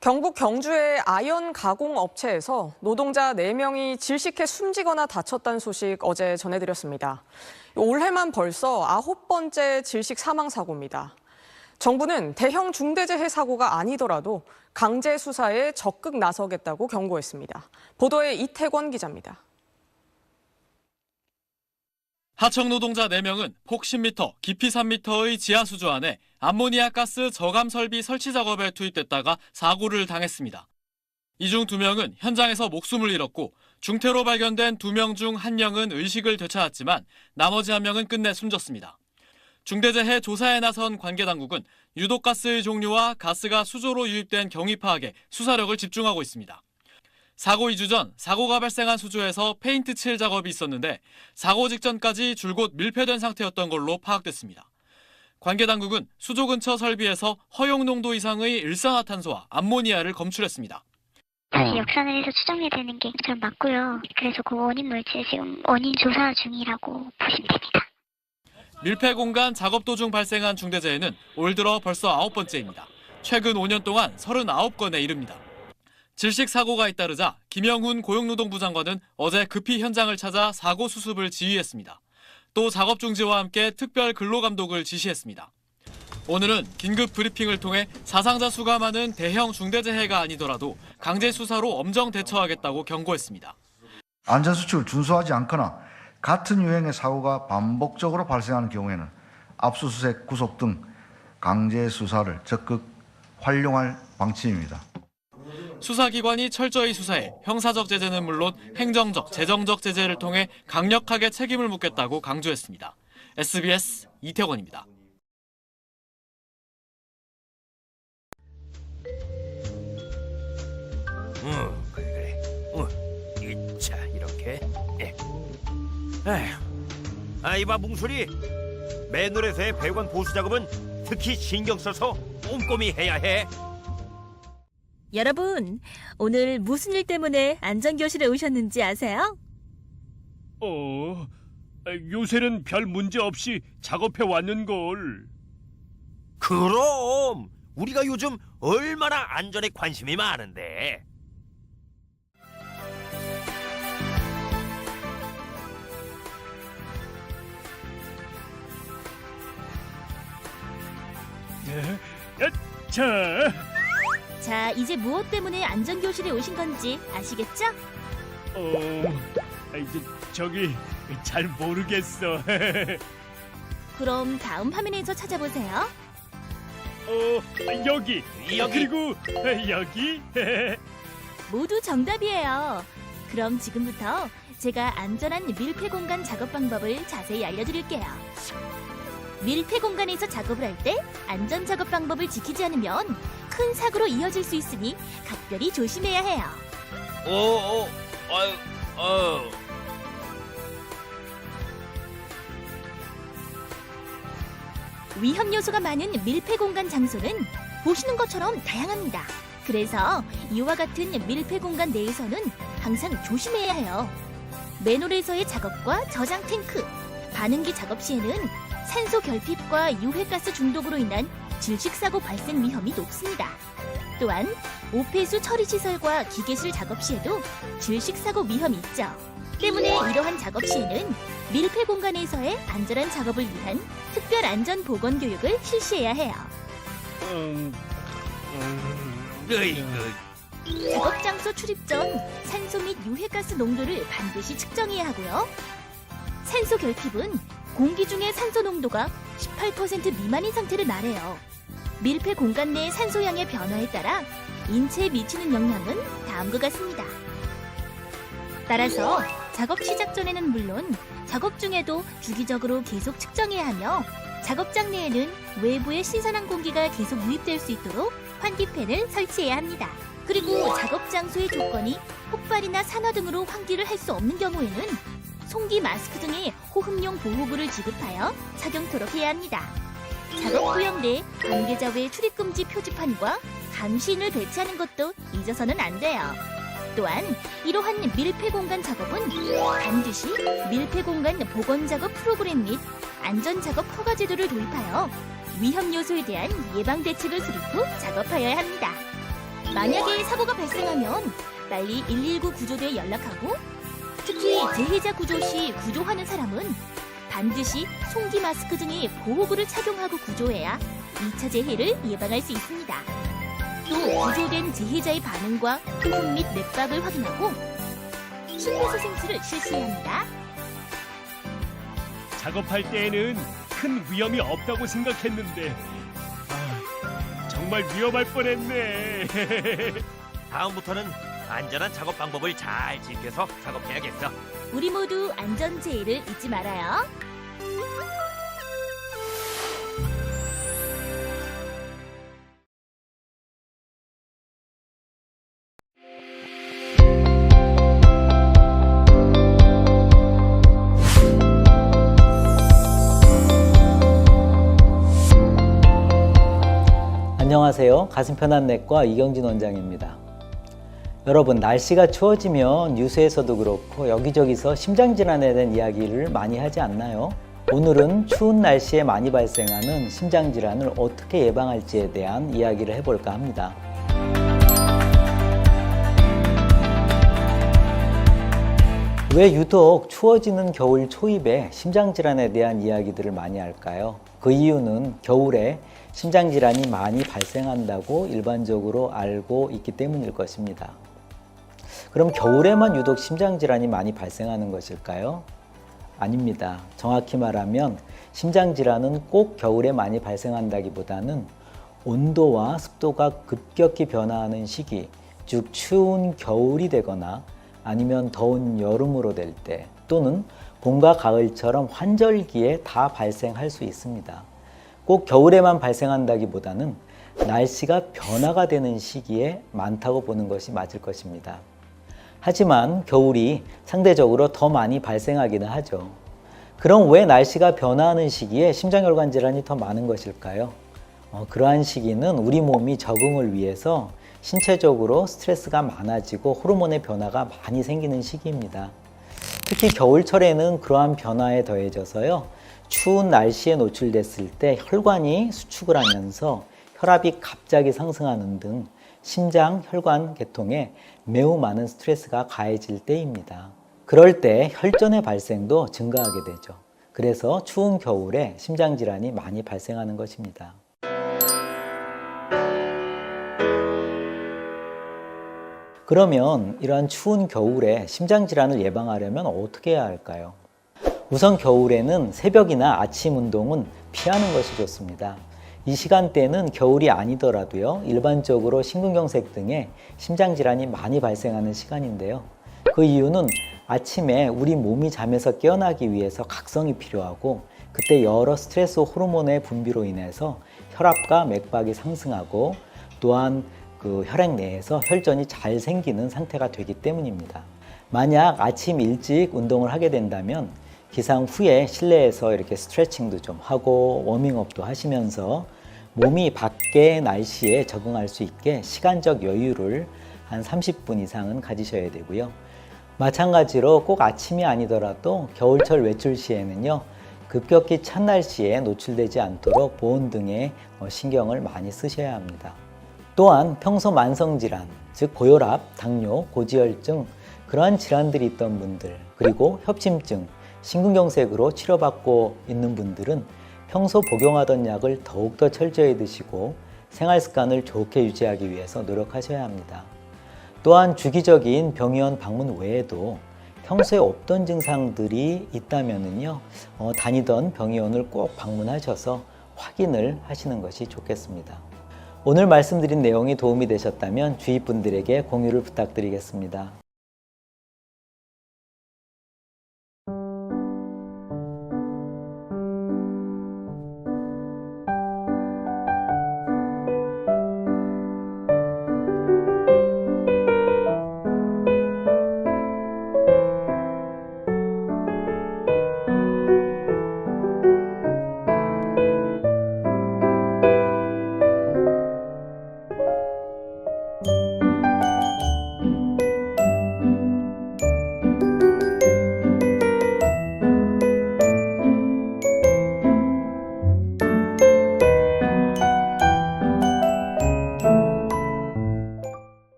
경북 경주의 아연 가공 업체에서 노동자 4명이 질식해 숨지거나 다쳤다는 소식 어제 전해드렸습니다. 올해만 벌써 9번째 질식 사망 사고입니다. 정부는 대형 중대재해 사고가 아니더라도 강제 수사에 적극 나서겠다고 경고했습니다. 보도에 이태권 기자입니다. 하청 노동자 4명은 폭 10m, 깊이 3m의 지하 수조 안에 암모니아 가스 저감 설비 설치 작업에 투입됐다가 사고를 당했습니다. 이 중 2명은 현장에서 목숨을 잃었고 중태로 발견된 2명 중 1명은 의식을 되찾았지만 나머지 1명은 끝내 숨졌습니다. 중대재해 조사에 나선 관계당국은 유독가스의 종류와 가스가 수조로 유입된 경위 파악에 수사력을 집중하고 있습니다. 사고 2주 전 사고가 발생한 수조에서 페인트 칠 작업이 있었는데 사고 직전까지 줄곧 밀폐된 상태였던 걸로 파악됐습니다. 관계당국은 수조 근처 설비에서 허용 농도 이상의 일산화탄소와 암모니아를 검출했습니다. 다시 역산을 해서 추정해야 되는 게 전 맞고요. 그래서 그 원인 물질 지금 원인 조사 중이라고 보시면 됩니다. 밀폐 공간 작업 도중 발생한 중대재해는 올 들어 벌써 9번째입니다. 최근 5년 동안 39건에 이릅니다. 질식 사고가 잇따르자 김영훈 고용노동부 장관은 어제 급히 현장을 찾아 사고 수습을 지휘했습니다. 또 작업 중지와 함께 특별 근로감독을 지시했습니다. 오늘은 긴급 브리핑을 통해 사상자 수가 많은 대형 중대재해가 아니더라도 강제 수사로 엄정 대처하겠다고 경고했습니다. 안전수칙을 준수하지 않거나 같은 유형의 사고가 반복적으로 발생하는 경우에는 압수수색, 구속 등 강제 수사를 적극 활용할 방침입니다. 수사기관이 철저히 수사해 형사적 제재는 물론 행정적, 재정적 제재를 통해 강력하게 책임을 묻겠다고 강조했습니다. SBS 이태권입니다. 그래. 자, 이렇게. 아휴. 이봐, 뭉소리. 맨홀에서의 배관 보수 작업은 특히 신경 써서 꼼꼼히 해야 해. 여러분, 오늘 무슨 일 때문에 안전교실에 오셨는지 아세요? 요새는 별 문제 없이 작업해 왔는걸. 그럼 우리가 요즘 얼마나 안전에 관심이 많은데. 자, 이제 무엇 때문에 안전교실에 오신 건지 아시겠죠? 저기 잘 모르겠어. 그럼 다음 화면에서 찾아보세요. 여기. 그리고 여기. 모두 정답이에요. 그럼 지금부터 제가 안전한 밀폐 공간 작업 방법을 자세히 알려드릴게요. 밀폐 공간에서 작업을 할 때 안전 작업 방법을 지키지 않으면 큰 사고로 이어질 수 있으니 각별히 조심해야 해요. 위험 요소가 많은 밀폐 공간 장소는 보시는 것처럼 다양합니다. 그래서 이와 같은 밀폐 공간 내에서는 항상 조심해야 해요. 맨홀에서의 작업과 저장 탱크, 반응기 작업 시에는 산소 결핍과 유해가스 중독으로 인한 질식사고 발생 위험이 높습니다. 또한 오폐수 처리 시설과 기계실 작업 시에도 질식사고 위험이 있죠. 때문에 이러한 작업 시에는 밀폐 공간에서의 안전한 작업을 위한 특별 안전 보건 교육을 실시해야 해요. 작업 장소 출입 전 산소 및 유해가스 농도를 반드시 측정해야 하고요. 산소 결핍은 공기 중의 산소 농도가 18% 미만인 상태를 말해요. 밀폐 공간 내 산소량의 변화에 따라 인체에 미치는 영향은 다음과 같습니다. 따라서 작업 시작 전에는 물론 작업 중에도 주기적으로 계속 측정해야 하며 작업장 내에는 외부의 신선한 공기가 계속 유입될 수 있도록 환기팬을 설치해야 합니다. 그리고 작업 장소의 조건이 폭발이나 산화 등으로 환기를 할 수 없는 경우에는 송기 마스크 등의 호흡용 보호구를 지급하여 착용토록 해야 합니다. 작업 구역 내 관계자 외 출입금지 표지판과 감시인을 배치하는 것도 잊어서는 안 돼요. 또한 이러한 밀폐 공간 작업은 반드시 밀폐 공간 보건 작업 프로그램 및 안전 작업 허가 제도를 도입하여 위험 요소에 대한 예방 대책을 수립 후 작업하여야 합니다. 만약에 사고가 발생하면 빨리 119 구조대에 연락하고, 특히 재해자 구조 시 구조하는 사람은 반드시 송기 마스크 등의 보호구를 착용하고 구조해야 2차 재해를 예방할 수 있습니다. 또 구조된 재해자의 반응과 호흡 및 맥박을 확인하고 심폐소생술을 실시해야 합니다. 작업할 때에는 큰 위험이 없다고 생각했는데 정말 위험할 뻔했네. 다음부터는 안전한 작업 방법을 잘 지켜서 작업해야겠어. 우리 모두 안전제의를 잊지 말아요. 안녕하세요. 가슴편한 내과 이경진 원장입니다. 여러분, 날씨가 추워지면 뉴스에서도 그렇고 여기저기서 심장질환에 대한 이야기를 많이 하지 않나요? 오늘은 추운 날씨에 많이 발생하는 심장질환을 어떻게 예방할지에 대한 이야기를 해볼까 합니다. 왜 유독 추워지는 겨울 초입에 심장질환에 대한 이야기들을 많이 할까요? 그 이유는 겨울에 심장질환이 많이 발생한다고 일반적으로 알고 있기 때문일 것입니다. 그럼 겨울에만 유독 심장질환이 많이 발생하는 것일까요? 아닙니다. 정확히 말하면 심장질환은 꼭 겨울에 많이 발생한다기보다는 온도와 습도가 급격히 변화하는 시기, 즉 추운 겨울이 되거나 아니면 더운 여름으로 될 때, 또는 봄과 가을처럼 환절기에 다 발생할 수 있습니다. 꼭 겨울에만 발생한다기보다는 날씨가 변화가 되는 시기에 많다고 보는 것이 맞을 것입니다. 하지만 겨울이 상대적으로 더 많이 발생하기는 하죠. 그럼 왜 날씨가 변화하는 시기에 심장혈관 질환이 더 많은 것일까요? 그러한 시기는 우리 몸이 적응을 위해서 신체적으로 스트레스가 많아지고 호르몬의 변화가 많이 생기는 시기입니다. 특히 겨울철에는 그러한 변화에 더해져서요, 추운 날씨에 노출됐을 때 혈관이 수축을 하면서 혈압이 갑자기 상승하는 등 심장 혈관 계통에 매우 많은 스트레스가 가해질 때입니다. 그럴 때 혈전의 발생도 증가하게 되죠. 그래서 추운 겨울에 심장질환이 많이 발생하는 것입니다. 그러면 이러한 추운 겨울에 심장질환을 예방하려면 어떻게 해야 할까요? 우선 겨울에는 새벽이나 아침 운동은 피하는 것이 좋습니다. 이 시간대는 겨울이 아니더라도요, 일반적으로 심근경색 등의 심장질환이 많이 발생하는 시간인데요. 그 이유는 아침에 우리 몸이 잠에서 깨어나기 위해서 각성이 필요하고, 그때 여러 스트레스 호르몬의 분비로 인해서 혈압과 맥박이 상승하고, 또한 그 혈액 내에서 혈전이 잘 생기는 상태가 되기 때문입니다. 만약 아침 일찍 운동을 하게 된다면 기상 후에 실내에서 이렇게 스트레칭도 좀 하고 워밍업도 하시면서 몸이 밖의 날씨에 적응할 수 있게 시간적 여유를 한 30분 이상은 가지셔야 되고요. 마찬가지로 꼭 아침이 아니더라도 겨울철 외출 시에는요, 급격히 찬 날씨에 노출되지 않도록 보온 등의 신경을 많이 쓰셔야 합니다. 또한 평소 만성질환, 즉 고혈압, 당뇨, 고지혈증, 그러한 질환들이 있던 분들, 그리고 협심증, 심근경색으로 치료받고 있는 분들은 평소 복용하던 약을 더욱더 철저히 드시고 생활습관을 좋게 유지하기 위해서 노력하셔야 합니다. 또한 주기적인 병의원 방문 외에도 평소에 없던 증상들이 있다면요, 다니던 병의원을 꼭 방문하셔서 확인을 하시는 것이 좋겠습니다. 오늘 말씀드린 내용이 도움이 되셨다면 주위 분들에게 공유를 부탁드리겠습니다.